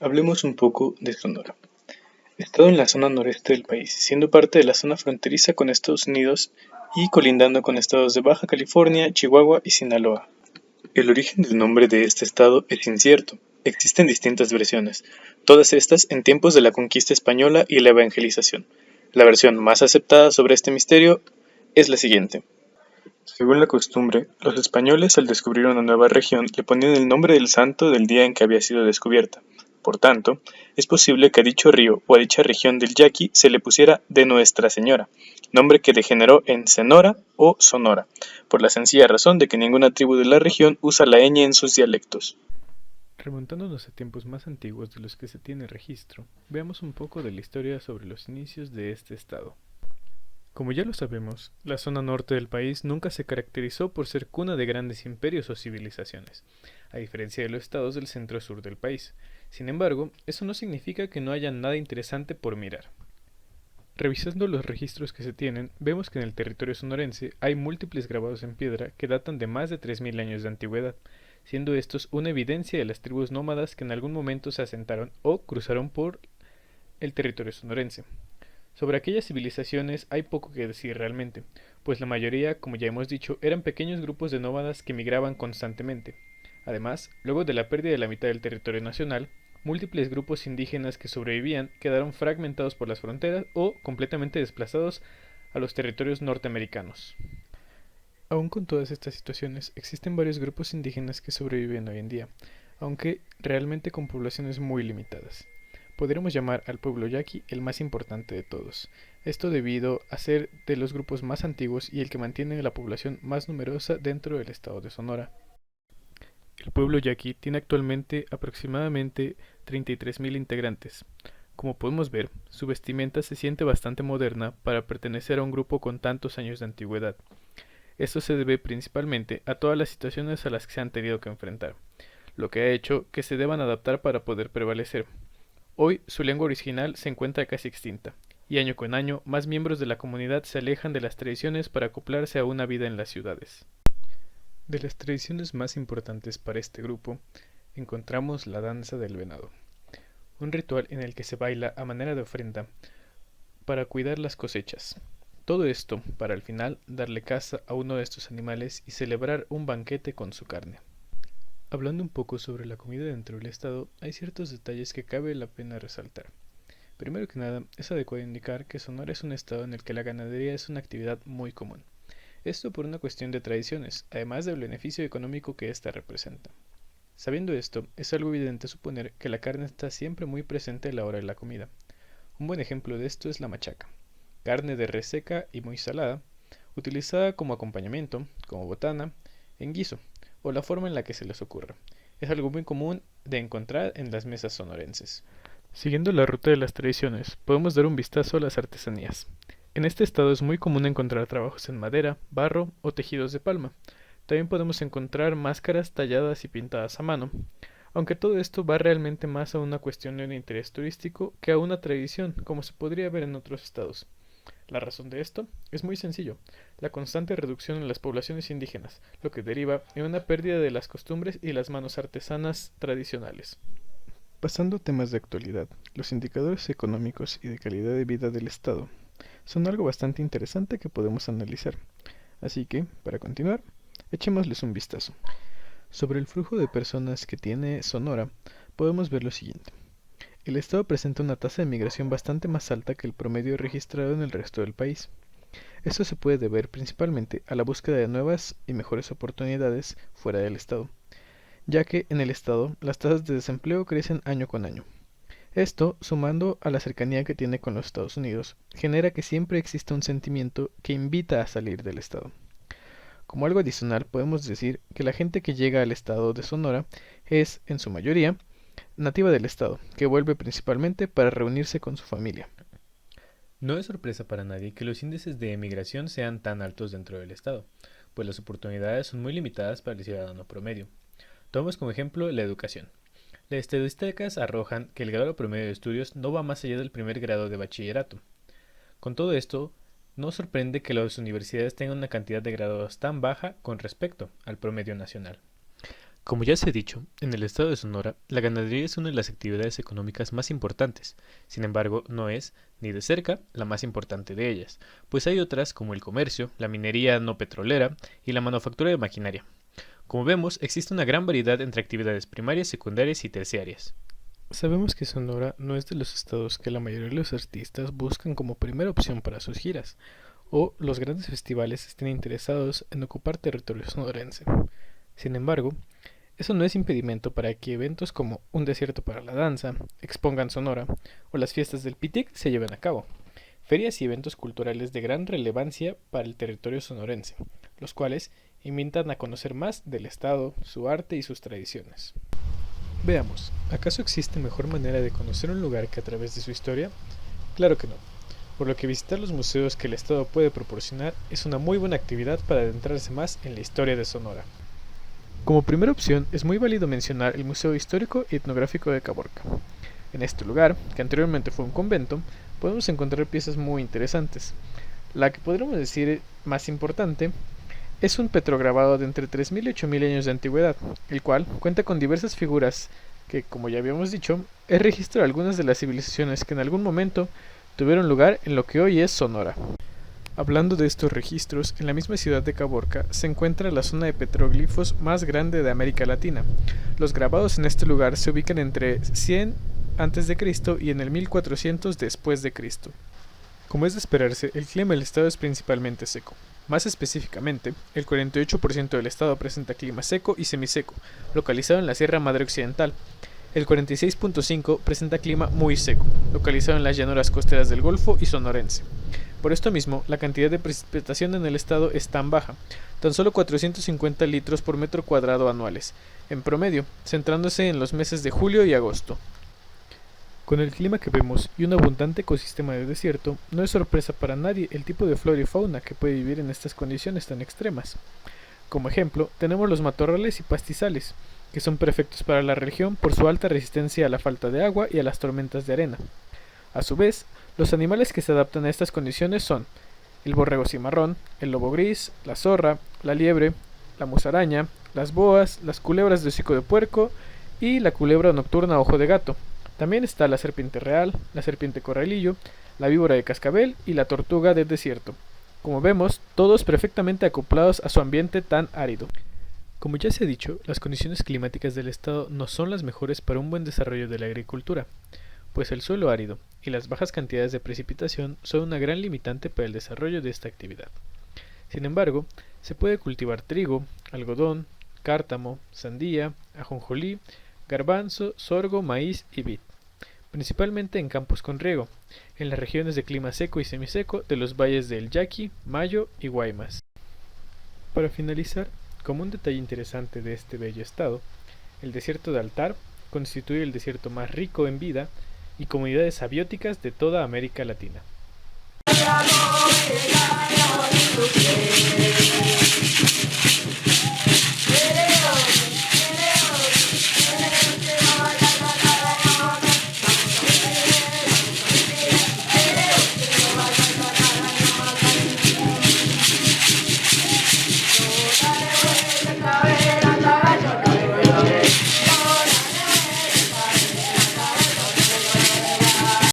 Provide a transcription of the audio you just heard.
Hablemos un poco de Sonora, estado en la zona noreste del país, siendo parte de la zona fronteriza con Estados Unidos y colindando con estados de Baja California, Chihuahua y Sinaloa. El origen del nombre de este estado es incierto. Existen distintas versiones, todas estas en tiempos de la conquista española y la evangelización. La versión más aceptada sobre este misterio es la siguiente. Según la costumbre, los españoles al descubrir una nueva región le ponían el nombre del santo del día en que había sido descubierta. Por tanto, es posible que a dicho río o a dicha región del Yaqui se le pusiera de Nuestra Señora, nombre que degeneró en Cenora o Sonora, por la sencilla razón de que ninguna tribu de la región usa la ñ en sus dialectos. Remontándonos a tiempos más antiguos de los que se tiene registro, veamos un poco de la historia sobre los inicios de este estado. Como ya lo sabemos, la zona norte del país nunca se caracterizó por ser cuna de grandes imperios o civilizaciones, a diferencia de los estados del centro-sur del país. Sin embargo, eso no significa que no haya nada interesante por mirar. Revisando los registros que se tienen, vemos que en el territorio sonorense hay múltiples grabados en piedra que datan de más de 3000 años de antigüedad, siendo estos una evidencia de las tribus nómadas que en algún momento se asentaron o cruzaron por el territorio sonorense. Sobre aquellas civilizaciones hay poco que decir realmente, pues la mayoría, como ya hemos dicho, eran pequeños grupos de nómadas que migraban constantemente. Además, luego de la pérdida de la mitad del territorio nacional, múltiples grupos indígenas que sobrevivían quedaron fragmentados por las fronteras o completamente desplazados a los territorios norteamericanos. Aún con todas estas situaciones, existen varios grupos indígenas que sobreviven hoy en día, aunque realmente con poblaciones muy limitadas. Podríamos llamar al pueblo yaqui el más importante de todos, esto debido a ser de los grupos más antiguos y el que mantiene la población más numerosa dentro del estado de Sonora. El pueblo yaqui tiene actualmente aproximadamente 33.000 integrantes. Como podemos ver, su vestimenta se siente bastante moderna para pertenecer a un grupo con tantos años de antigüedad. Esto se debe principalmente a todas las situaciones a las que se han tenido que enfrentar, lo que ha hecho que se deban adaptar para poder prevalecer. Hoy su lengua original se encuentra casi extinta, y año con año más miembros de la comunidad se alejan de las tradiciones para acoplarse a una vida en las ciudades. De las tradiciones más importantes para este grupo, encontramos la danza del venado, un ritual en el que se baila a manera de ofrenda para cuidar las cosechas. Todo esto para al final darle caza a uno de estos animales y celebrar un banquete con su carne. Hablando un poco sobre la comida dentro del estado, hay ciertos detalles que cabe la pena resaltar. Primero que nada, es adecuado indicar que Sonora es un estado en el que la ganadería es una actividad muy común. Esto por una cuestión de tradiciones, además del beneficio económico que ésta representa. Sabiendo esto, es algo evidente suponer que la carne está siempre muy presente a la hora de la comida. Un buen ejemplo de esto es la machaca, carne de res seca y muy salada, utilizada como acompañamiento, como botana, en guiso, o la forma en la que se les ocurra. Es algo muy común de encontrar en las mesas sonorenses. Siguiendo la ruta de las tradiciones, podemos dar un vistazo a las artesanías. En este estado es muy común encontrar trabajos en madera, barro o tejidos de palma. También podemos encontrar máscaras talladas y pintadas a mano, aunque todo esto va realmente más a una cuestión de un interés turístico que a una tradición, como se podría ver en otros estados. La razón de esto es muy sencillo, la constante reducción en las poblaciones indígenas, lo que deriva en una pérdida de las costumbres y las manos artesanas tradicionales. Pasando a temas de actualidad, los indicadores económicos y de calidad de vida del Estado son algo bastante interesante que podemos analizar. Así que, para continuar, echémosles un vistazo. Sobre el flujo de personas que tiene Sonora, podemos ver lo siguiente. El estado presenta una tasa de migración bastante más alta que el promedio registrado en el resto del país. Esto se puede deber principalmente a la búsqueda de nuevas y mejores oportunidades fuera del estado, ya que en el estado las tasas de desempleo crecen año con año. Esto, sumando a la cercanía que tiene con los Estados Unidos, genera que siempre exista un sentimiento que invita a salir del estado. Como algo adicional, podemos decir que la gente que llega al estado de Sonora es, en su mayoría, nativa del estado, que vuelve principalmente para reunirse con su familia. No es sorpresa para nadie que los índices de emigración sean tan altos dentro del estado, pues las oportunidades son muy limitadas para el ciudadano promedio. Tomemos como ejemplo la educación. Las estadísticas arrojan que el grado promedio de estudios no va más allá del primer grado de bachillerato. Con todo esto, no sorprende que las universidades tengan una cantidad de graduados tan baja con respecto al promedio nacional. Como ya se ha dicho, en el estado de Sonora, la ganadería es una de las actividades económicas más importantes. Sin embargo, no es, ni de cerca, la más importante de ellas, pues hay otras como el comercio, la minería no petrolera y la manufactura de maquinaria. Como vemos, existe una gran variedad entre actividades primarias, secundarias y terciarias. Sabemos que Sonora no es de los estados que la mayoría de los artistas buscan como primera opción para sus giras, o los grandes festivales estén interesados en ocupar territorio sonorense. Sin embargo, eso no es impedimento para que eventos como Un desierto para la danza, Expongan Sonora o las fiestas del Pitic se lleven a cabo. Ferias y eventos culturales de gran relevancia para el territorio sonorense, los cuales invitan a conocer más del estado, su arte y sus tradiciones. Veamos, ¿acaso existe mejor manera de conocer un lugar que a través de su historia? Claro que no, por lo que visitar los museos que el estado puede proporcionar es una muy buena actividad para adentrarse más en la historia de Sonora. Como primera opción, es muy válido mencionar el Museo Histórico y Etnográfico de Caborca. En este lugar, que anteriormente fue un convento, podemos encontrar piezas muy interesantes. La que podríamos decir más importante es un petrograbado de entre 3000 y 8000 años de antigüedad, el cual cuenta con diversas figuras que, como ya habíamos dicho, es registro de algunas de las civilizaciones que en algún momento tuvieron lugar en lo que hoy es Sonora. Hablando de estos registros, en la misma ciudad de Caborca se encuentra la zona de petroglifos más grande de América Latina. Los grabados en este lugar se ubican entre 100 a.C. y en el 1400 después de Cristo. Como es de esperarse, el clima del estado es principalmente seco. Más específicamente, el 48% del estado presenta clima seco y semiseco, localizado en la Sierra Madre Occidental. El 46.5% presenta clima muy seco, localizado en las llanuras costeras del Golfo y sonorense. Por esto mismo, la cantidad de precipitación en el estado es tan baja, tan solo 450 litros por metro cuadrado anuales, en promedio, centrándose en los meses de julio y agosto. Con el clima que vemos y un abundante ecosistema de desierto, no es sorpresa para nadie el tipo de flora y fauna que puede vivir en estas condiciones tan extremas. Como ejemplo, tenemos los matorrales y pastizales, que son perfectos para la región por su alta resistencia a la falta de agua y a las tormentas de arena. A su vez, los animales que se adaptan a estas condiciones son el borrego cimarrón, el lobo gris, la zorra, la liebre, la musaraña, las boas, las culebras de hocico de puerco y la culebra nocturna ojo de gato. También está la serpiente real, la serpiente corralillo, la víbora de cascabel y la tortuga del desierto. Como vemos, todos perfectamente acoplados a su ambiente tan árido. Como ya se ha dicho, las condiciones climáticas del estado no son las mejores para un buen desarrollo de la agricultura, pues el suelo árido y las bajas cantidades de precipitación son una gran limitante para el desarrollo de esta actividad. Sin embargo, se puede cultivar trigo, algodón, cártamo, sandía, ajonjolí, garbanzo, sorgo, maíz y vid, principalmente en campos con riego, en las regiones de clima seco y semiseco de los valles del Yaqui, Mayo y Guaymas. Para finalizar, como un detalle interesante de este bello estado, el desierto de Altar constituye el desierto más rico en vida y comunidades abióticas de toda América Latina.